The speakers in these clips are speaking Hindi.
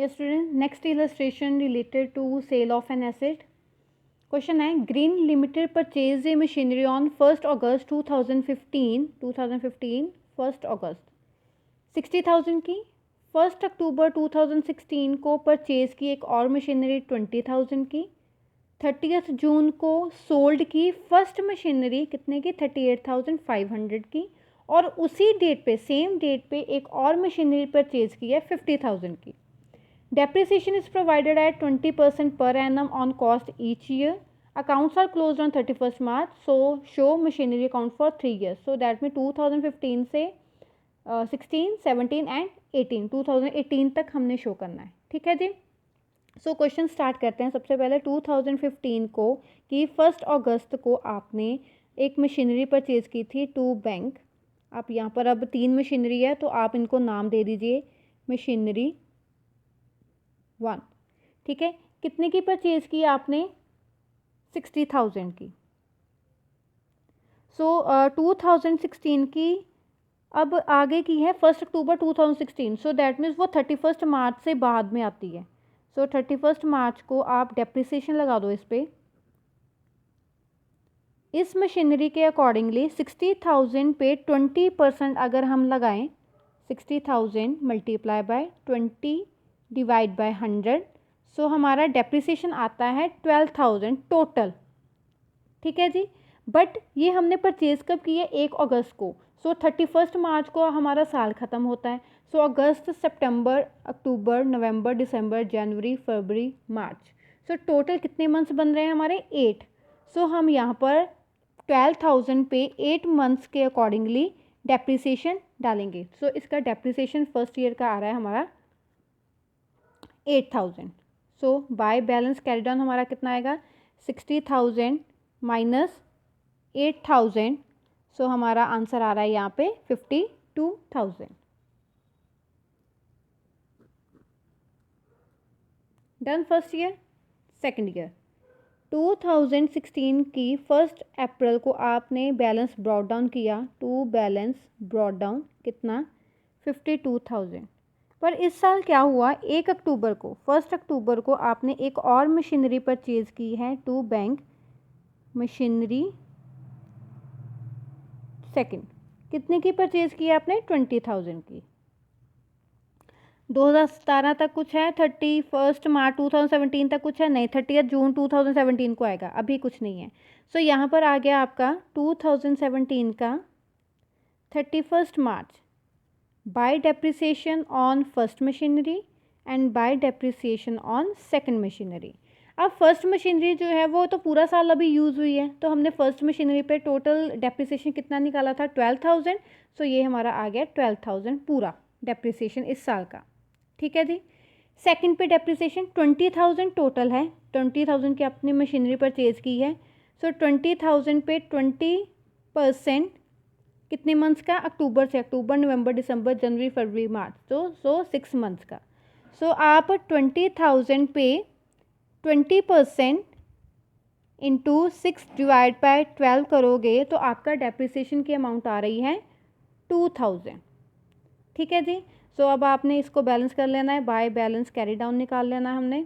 Yes student, next illustration related to sale of an asset. Question है Green Limited purchase a machinery on 1 अगस्त 2015 1 अगस्त 60,000 की। 1 अक्टूबर 2016 को परचेज की एक और मशीनरी 20,000 की। 30 जून को सोल्ड की फर्स्ट मशीनरी कितने की 38,500 की। और उसी डेट पे सेम डेट पे एक और मशीनरी परचेज की है 50,000 की। Depreciation is provided at 20% per annum on cost each year. Accounts are closed on 31st March. So show machinery account for 3 years. So that means 2015 से 16, 17 and 18 2018 तक हमने शो करना है। ठीक है जी। सो क्वेश्चन स्टार्ट करते हैं। सबसे पहले 2015 को कि 1 अगस्त को आपने एक मशीनरी परचेज की थी टू बैंक। आप यहाँ पर अब 3 मशीनरी है तो आप इनको नाम दे दीजिए मशीनरी 1। ठीक है, कितने की परचेज की आपने 60,000 की। सो 2016 की अब आगे की है 1 अक्टूबर 2016। सो दैट मीन्स वो 31 मार्च से बाद में आती है। सो 31 मार्च को आप डेप्रिसिएशन लगा दो इस पर। इस मशीनरी के अकॉर्डिंगली 60,000 पे 20% अगर हम लगाएं 60,000 मल्टीप्लाई बाय 20 डिवाइड बाय 100। सो हमारा डेप्रिसिएशन आता है 12,000 टोटल। ठीक है जी। बट ये हमने परचेज कब की है 1 अगस्त को। सो 31 मार्च को हमारा साल ख़त्म होता है। सो अगस्त, सितंबर, अक्टूबर, नवंबर, दिसंबर, जनवरी, फरवरी, मार्च। सो टोटल कितने मंथ्स बन रहे हैं हमारे 8। सो हम यहाँ पर 12,000 पे 8 मंथ्स के अकॉर्डिंगली डेप्रिसिएशन डालेंगे। सो इसका डेप्रिसिएशन फर्स्ट ईयर का आ रहा है हमारा 8,000। सो बाय बैलेंस कैरी डाउन हमारा कितना आएगा 60,000 माइनस 8,000। सो हमारा आंसर आ रहा है यहाँ पे 52,000। Done first year. Second year 2016 की 1 अप्रैल को आपने बैलेंस ब्रॉट डाउन किया टू बैलेंस ब्रॉट डाउन कितना 52,000। पर इस साल क्या हुआ 1 अक्टूबर को 1 अक्टूबर को आपने एक और मशीनरी परचेज की है टू बैंक मशीनरी सेकंड। कितने की परचेज की है आपने 20,000 की। 2017 तक कुछ है, 31 मार्च 2017 तक कुछ है नहीं, 30 जून 2017 को आएगा, अभी कुछ नहीं है। सो यहाँ पर आ गया आपका 2017 का 31 मार्च by depreciation on first machinery and by depreciation on second machinery. अब फर्स्ट मशीनरी जो है वो तो पूरा साल अभी यूज़ हुई है, तो हमने फर्स्ट मशीनरी पे टोटल डेप्रिसिएशन कितना निकाला था 12,000। सो ये हमारा आ गया 12,000 पूरा डेप्रिसिएशन इस साल का। ठीक है जी। सेकंड पे डेप्रिसिएशन 20,000 टोटल है, 20,000 की अपनी मशीनरी परचेज की है। सो 20,000 पे 20% कितने मंथ्स का अक्टूबर से, अक्टूबर, नवंबर, दिसंबर, जनवरी, फरवरी, मार्च, तो 6 मंथ्स का। सो आप 20,000 पे 20% इंटू 6 डिवाइड बाय 12 करोगे तो आपका डेप्रिसिएशन की अमाउंट आ रही है 2,000। ठीक है जी। सो अब आपने इसको बैलेंस कर लेना है, बाय बैलेंस कैरी डाउन निकाल लेना है हमने।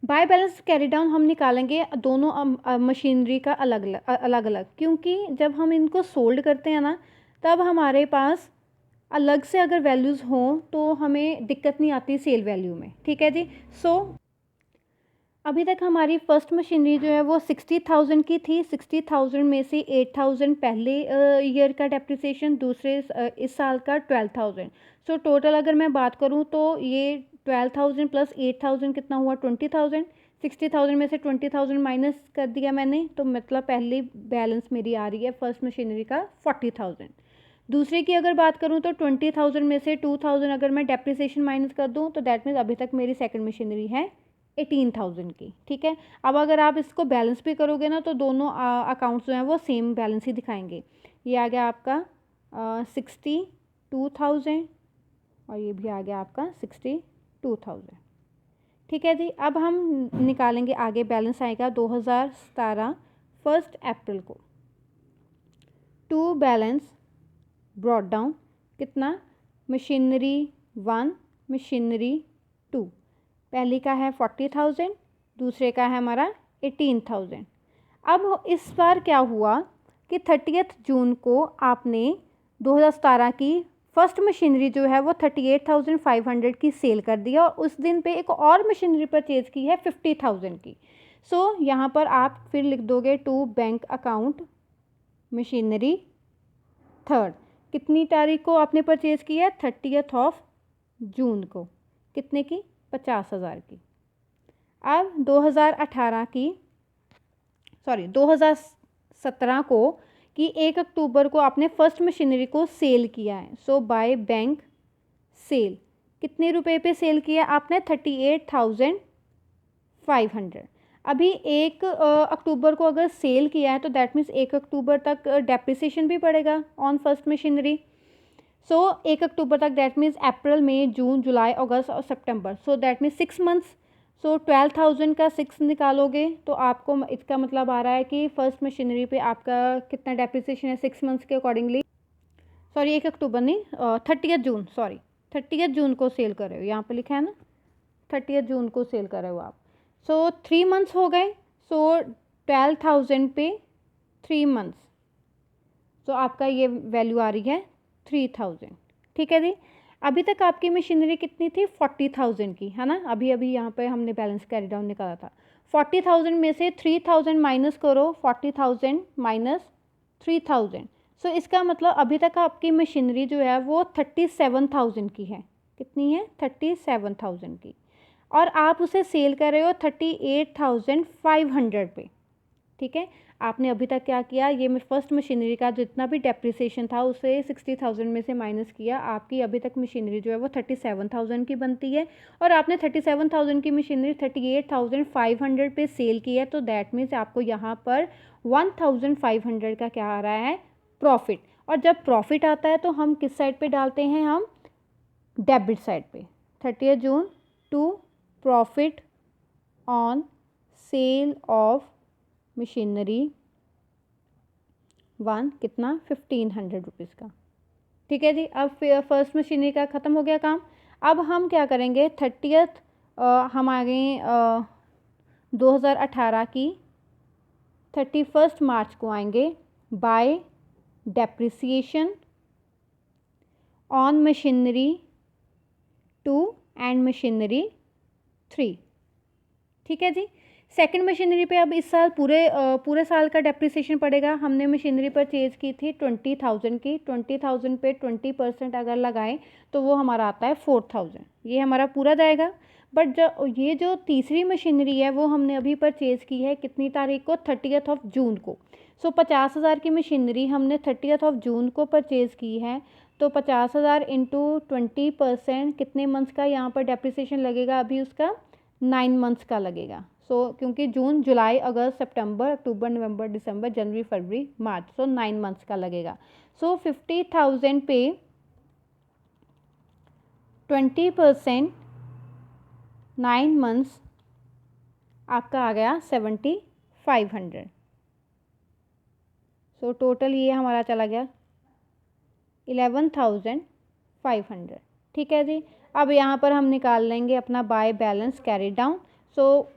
बाय बैलेंस कैरी डाउन हम निकालेंगे दोनों मशीनरी का अलग अलग, क्योंकि जब हम इनको सोल्ड करते हैं ना तब हमारे पास अलग से अगर वैल्यूज़ हों तो हमें दिक्कत नहीं आती सेल वैल्यू में। ठीक है जी। सो अभी तक हमारी फर्स्ट मशीनरी जो है वो 60,000 की थी। 60,000 में से 8,000 पहले ईयर का डेप्रिसिएशन, दूसरे इस साल का 12,000। सो टोटल अगर मैं बात करूँ तो ये 12,000 प्लस 8,000 कितना हुआ 20,000। 60,000 में से 20,000 माइनस कर दिया मैंने, तो मतलब पहली बैलेंस मेरी आ रही है फर्स्ट मशीनरी का 40,000। दूसरे की अगर बात करूँ तो 20,000 में से 2,000 अगर मैं डेप्रिसिएशन माइनस कर दूँ तो दैट मीन्स अभी तक मेरी सेकंड मशीनरी है 18,000 की। ठीक है। अब अगर आप इसको बैलेंस भी करोगे ना तो दोनों अकाउंट्स जो हैं वो सेम बैलेंस ही दिखाएंगे। ये आ गया आपका 62,000 और ये भी आ गया आपका 62,000। ठीक है जी। अब हम निकालेंगे आगे, बैलेंस आएगा 2017 1 अप्रैल को टू बैलेंस ब्रॉट डाउन कितना मशीनरी 1 मशीनरी 2। पहली का है 40,000, दूसरे का है हमारा 18,000। अब इस बार क्या हुआ कि 30 जून को आपने 2017 की फर्स्ट मशीनरी जो है वो 38,500 की सेल कर दिया और उस दिन पे एक और मशीनरी परचेज़ की है 50,000 की। सो यहाँ पर आप फिर लिख दोगे to bank account machinery third. कितनी तारीख को आपने परचेज़ किया? 30 जून को। कितने की? 50,000 की। अब 2017 को कि 1 अक्टूबर को आपने फर्स्ट मशीनरी को सेल किया है। सो बाय बैंक सेल कितने रुपए पे सेल किया आपने? 38,500। अभी 1 अक्टूबर को अगर सेल किया है तो दैट मीन्स 1 अक्टूबर तक डेप्रिसिएशन भी पड़ेगा ऑन फर्स्ट मशीनरी। सो 1 अक्टूबर तक दैट मीन्स अप्रैल, मई, जून, जुलाई, अगस्त और सितंबर। So that means 6 months. So 12,000 का 6 निकालोगे तो आपको इसका मतलब आ रहा है कि फर्स्ट मशीनरी पे आपका कितना डेप्रिसिएशन है 6 मंथ्स के अकॉर्डिंगली। सॉरी 1 अक्टूबर नहीं, 30 जून, सॉरी 30 जून को सेल कर रहे हो, यहाँ पे लिखा है ना 30 जून को सेल कर रहे हो आप। सो 3 मंथ्स हो गए। सो 12,000 पे 3 मंथ्स, तो आपका ये वैल्यू आ रही है 3,000। ठीक है जी। अभी तक आपकी मशीनरी कितनी थी? 40,000 की, है ना। अभी अभी यहाँ पे हमने बैलेंस कैरी डाउन निकाला था। 40,000 में से 3,000 माइनस करो, 40,000 माइनस 3,000। सो इसका मतलब अभी तक आपकी मशीनरी जो है वो 37,000 की है। कितनी है? 37,000 की। और आप उसे सेल कर रहे हो 38,500 पे। ठीक है। आपने अभी तक क्या किया? ये फर्स्ट मशीनरी का जितना भी डेप्रिसिएशन था उसे 60,000 में से माइनस किया। आपकी अभी तक मशीनरी जो है वो 37,000 की बनती है और आपने 37,000 की मशीनरी 38,500 पे सेल की है। तो दैट मीन्स आपको यहाँ पर 1,500 का क्या आ रहा है? प्रॉफिट। और जब प्रॉफिट आता है तो हम किस साइड पे डालते हैं? हम डेबिट साइड पे। 30 जून to profit on sale of machinery 1 कितना? 1,500 रुपीज़ का। ठीक है जी। अब फर्स्ट मशीनरी का ख़त्म हो गया काम। अब हम क्या करेंगे? 30 हम आ गए 2018 की 31 मार्च को आएंगे bye depreciation on machinery 2 and machinery 3। ठीक है जी। सेकंड मशीनरी पे अब इस साल पूरे साल का डेप्रिसिएशन पड़ेगा। हमने मशीनरी परचेज़ की थी 20,000 की। 20,000 पे 20% अगर लगाएं तो वो हमारा आता है 4,000। ये हमारा पूरा जाएगा। बट ये जो तीसरी मशीनरी है वो हमने अभी परचेज़ की है कितनी तारीख को? 30 जून को। सो 50,000 की मशीनरी हमने 30 जून को परचेज़ की है। तो 50,000 इंटू 20% कितने मंथ्स का यहाँ पर डेप्रिसिएशन लगेगा? अभी उसका 9 मंथ्स का लगेगा। सो क्योंकि जून, जुलाई, अगस्त, सितंबर, अक्टूबर, नवंबर, दिसंबर, जनवरी, फरवरी, मार्च, सो 9 मंथ्स का लगेगा। सो 50,000 पे 20% 9 मंथ्स आपका आ गया 7,500। सो टोटल ये हमारा चला गया 11,500। ठीक है जी। अब यहाँ पर हम निकाल लेंगे अपना by balance carry down. So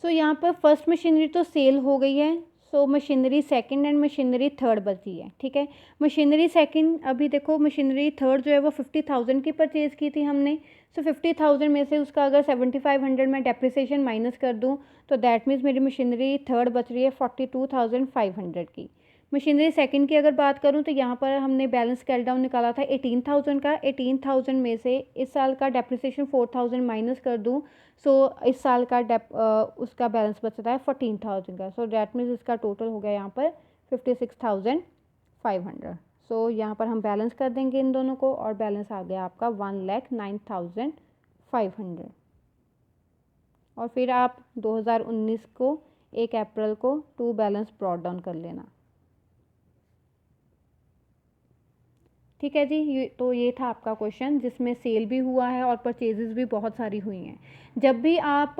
यहाँ पर फर्स्ट मशीनरी तो सेल हो गई है। So machinery second and machinery third बची है। ठीक है। मशीनरी सेकंड, अभी देखो मशीनरी थर्ड जो है वो 50,000 की परचेज़ की थी हमने। सो 50,000 में से उसका अगर 7,500 में डेप्रिसिएशन माइनस कर दूँ तो दैट मीन्स मेरी मशीनरी थर्ड बच रही है 42,500 की। मशीनरी सेकंड की अगर बात करूं तो यहाँ पर हमने बैलेंस कैरी डाउन निकाला था 18,000 का। 18,000 में से इस साल का डेप्रिसिएशन 4,000 माइनस कर दूं सो इस साल का उसका बैलेंस बचता है 14,000 का। सो डैट मीन्स इसका टोटल हो गया यहाँ पर 56,500। सो यहाँ पर हम बैलेंस कर देंगे इन दोनों को और बैलेंस आ गया आपका 1,09,500। और फिर आप 2019 को 1 अप्रैल को टू बैलेंस ब्रॉट डाउन कर लेना। ठीक है जी। ये था आपका क्वेश्चन जिसमें सेल भी हुआ है और परचेजेस भी बहुत सारी हुई हैं। जब भी आप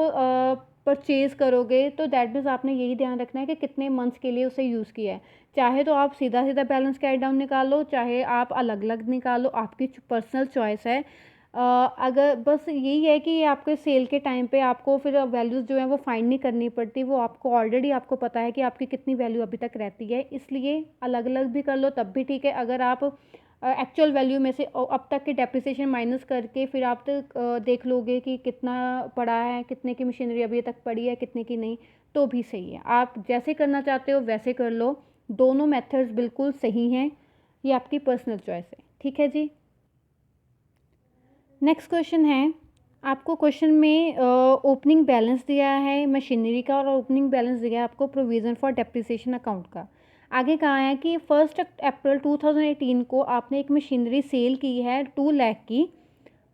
परचेज़ करोगे तो दैट मीन्स आपने यही ध्यान रखना है कि कितने मंथ्स के लिए उसे यूज़ किया है। चाहे तो आप सीधा सीधा बैलेंस कैरी डाउन निकालो, चाहे आप अलग अलग निकालो, आपकी पर्सनल चॉइस है। अगर बस यही है कि आपके सेल के टाइम पे आपको फिर वैल्यूज़ जो हैं वो फाइंड नहीं करनी पड़ती, वो आपको ऑलरेडी आपको पता है कि आपकी कितनी वैल्यू अभी तक रहती है, इसलिए अलग अलग भी कर लो तब भी ठीक है। अगर आप एक्चुअल वैल्यू में से अब तक के डेप्रिसिएशन माइनस करके फिर आप देख लोगे कि कितना पड़ा है, कितने की मशीनरी अभी तक पड़ी है, कितने की नहीं, तो भी सही है। आप जैसे करना चाहते हो वैसे कर लो, दोनों मेथड्स बिल्कुल सही हैं, ये आपकी पर्सनल चॉइस है। ठीक है जी। नेक्स्ट क्वेश्चन है, आपको क्वेश्चन में ओपनिंग बैलेंस दिया है मशीनरी का और ओपनिंग बैलेंस दिया है आपको प्रोविज़न फॉर डेप्रिसिएशन अकाउंट का। आगे कहा है कि 1 अप्रैल 2018 को आपने एक मशीनरी सेल की है 2 लाख की,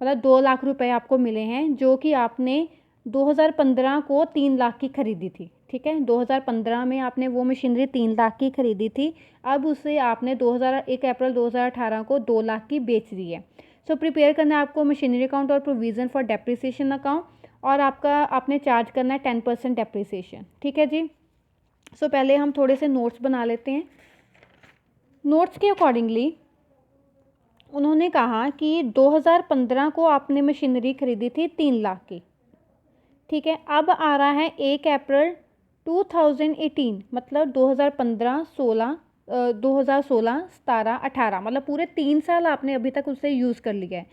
मतलब 2 लाख रुपए आपको मिले हैं, जो कि आपने 2015 को 3 लाख की खरीदी थी। ठीक है, 2015 में आपने वो मशीनरी 3 लाख की खरीदी थी, अब उसे आपने 1 अप्रैल 2018 को 2 लाख की बेच दी है। सो प्रिपेयर करना है आपको मशीनरी अकाउंट और प्रोविज़न फॉर डेप्रिसिएशन अकाउंट, और आपने चार्ज करना है 10% डेप्रिसिएशन। ठीक है जी। सो पहले हम थोड़े से नोट्स बना लेते हैं। नोट्स के अकॉर्डिंगली उन्होंने कहा कि 2015 को आपने मशीनरी खरीदी थी 3 लाख की। ठीक है, अब आ रहा है 1 अप्रैल 2018, मतलब 2015, 16, 2016, 17, 18, मतलब पूरे 3 साल आपने अभी तक उससे यूज़ कर लिया है।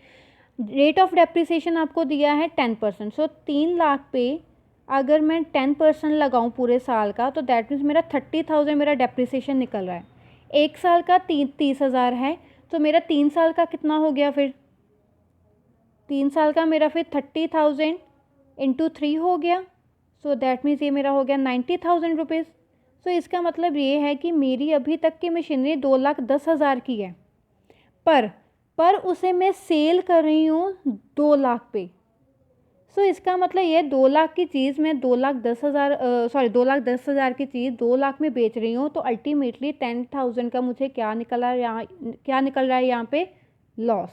रेट ऑफ डेप्रिसिएशन आपको दिया है 10%। सो 3 लाख पे अगर मैं 10% लगाऊं पूरे साल का, तो दैट मीन्स मेरा 30,000 मेरा डेप्रिसिएशन निकल रहा है। 1 साल का 30,000 है, तो मेरा 3 साल का कितना हो गया फिर? 3 साल का मेरा फिर 30,000 इंटू 3 हो गया। सो दैट मीन्स ये मेरा हो गया 90,000 रुपीज़। सो इसका मतलब ये है कि मेरी अभी तक की मशीनरी 2,10,000 की है, पर उसे मैं सेल कर रही हूँ 2 लाख पे। सो इसका मतलब ये 2 लाख की चीज़ मैं 2,10,000 की चीज़ 2 लाख में बेच रही हूँ, तो अल्टीमेटली 10,000 का मुझे क्या निकल रहा है यहाँ पे? लॉस।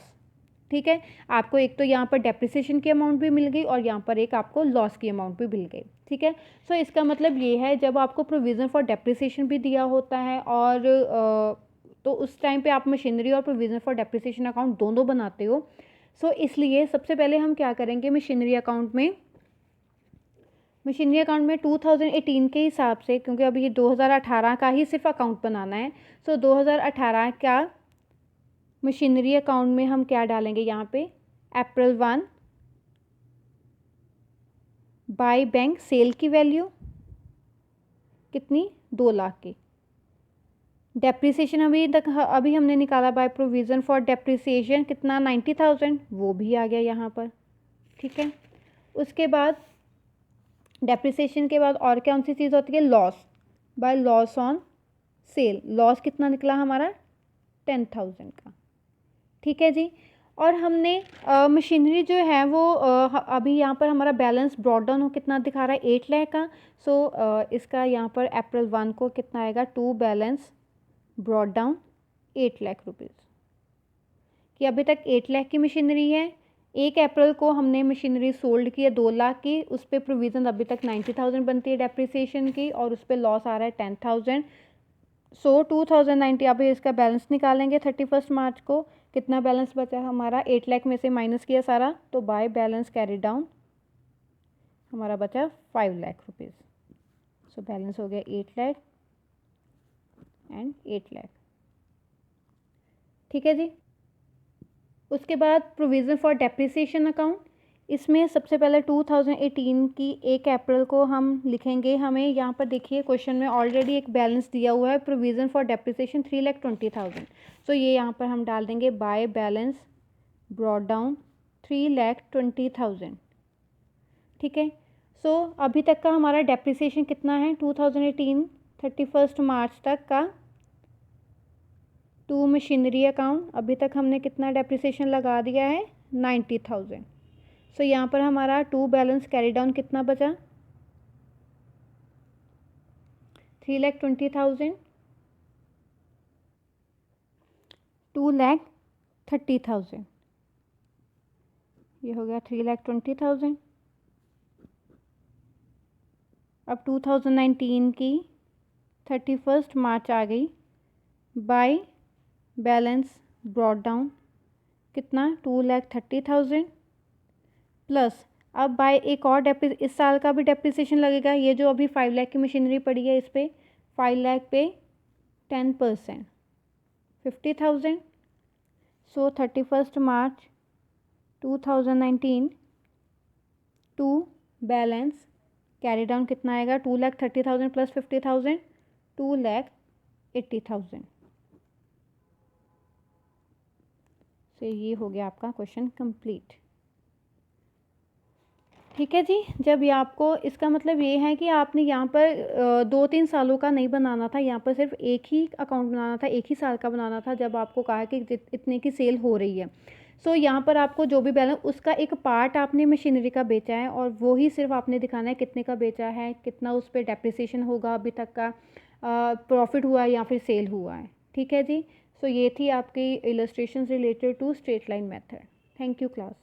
ठीक है, आपको एक तो यहाँ पर डेप्रिसिएशन की अमाउंट भी मिल गई और यहाँ पर एक आपको लॉस की अमाउंट भी मिल गई। ठीक है, सो इसका मतलब ये है, जब आपको प्रोविज़न फॉर डेप्रिसिएशन भी दिया होता है और तो उस टाइम पे आप मशीनरी और प्रोविज़न फॉर डेप्रिसिएशन अकाउंट दोनों बनाते हो। सो इसलिए सबसे पहले हम क्या करेंगे, मशीनरी अकाउंट में 2018 के हिसाब से, क्योंकि अभी ये 2018 का ही सिर्फ अकाउंट बनाना है, सो 2018 का मशीनरी अकाउंट में हम क्या डालेंगे यहाँ पे? अप्रैल 1 बाय बैंक सेल की वैल्यू कितनी? 2 लाख की। डेप्रिसिएशन अभी हमने निकाला बाय प्रोविज़न फॉर डेप्रिसिएशन कितना? 90,000, वो भी आ गया यहाँ पर। ठीक है, उसके बाद डेप्रिसिएशन के बाद और कौन सी चीज़ होती है? Loss, by loss on sale. Loss कितना निकला हमारा? 10,000 का। ठीक है जी। और हमने मशीनरी जो है वो अभी यहाँ पर हमारा बैलेंस ब्रॉड डाउन हो कितना दिखा रहा है? 8 लाख का। सो इसका यहाँ पर अप्रैल 1 को कितना आएगा? To balance brought down 8 lakh rupees, कि अभी तक 8 लाख की मशीनरी है। 1 अप्रैल को हमने मशीनरी सोल्ड की है 2 लाख की, उस पर प्रोविज़न अभी तक 90,000 बनती है डेप्रिसिएशन की, और उस पर लॉस आ रहा है 10,000। सो 2090 अभी इसका बैलेंस निकालेंगे 31 मार्च को, कितना बैलेंस बचा हमारा? 8 लाख में से माइनस किया सारा, तो बाय बैलेंस कैरी डाउन हमारा बचा 5 लाख रुपीज़। सो बैलेंस हो गया 8 लाख एंड 8 लाख। ठीक है जी। उसके बाद प्रोविज़न फॉर डेप्रिसिएशन अकाउंट, इसमें सबसे पहले 2018 की 1 अप्रैल को हम लिखेंगे। हमें यहाँ पर देखिए क्वेश्चन में ऑलरेडी एक बैलेंस दिया हुआ है, प्रोविज़न फॉर डेप्रिसिएशन 3,20,000। सो ये यहाँ पर हम डाल देंगे बाय बैलेंस ब्रॉड डाउन 3,20,000। ठीक है, सो अभी तक का हमारा डेप्रिसिएशन कितना है? 2018 31 मार्च तक का टू मशीनरी अकाउंट अभी तक हमने कितना डेप्रिसिएशन लगा दिया है? 90,000। सो यहाँ पर हमारा टू बैलेंस कैरी डाउन कितना बचा? 3,20,000, 2,30,000, ये हो गया 3,20,000। अब 2019 की 31 मार्च आ गई, बाय बैलेंस ब्रॉड डाउन कितना 2,30,000 प्लस अब बाय एक और इस साल का भी डेप्रिसिएशन लगेगा। ये जो अभी 5 लाख की मशीनरी पड़ी है इस पे 5 लाख पे 10% 50,000। सो 31 मार्च 2019 टू बैलेंस कैरी डाउन कितना आएगा 2,30,000 प्लस 50,000 2,80,000। तो ये हो गया आपका क्वेश्चन कंप्लीट। ठीक है जी। जब ये आपको इसका मतलब ये है कि आपने यहाँ पर 2-3 सालों का नहीं बनाना था, यहाँ पर सिर्फ एक ही अकाउंट बनाना था, एक ही साल का बनाना था। जब आपको कहा कि इतने की सेल हो रही है, सो यहाँ पर आपको जो भी बैलेंस उसका एक पार्ट आपने मशीनरी का बेचा है और वो ही सिर्फ आपने दिखाना है कितने का बेचा है, कितना उस पर डेप्रिसिएशन होगा अभी तक का, प्रॉफिट हुआ है या फिर सेल हुआ है। ठीक है जी। सो ये थी आपकी illustration related to straight line method. Thank you class.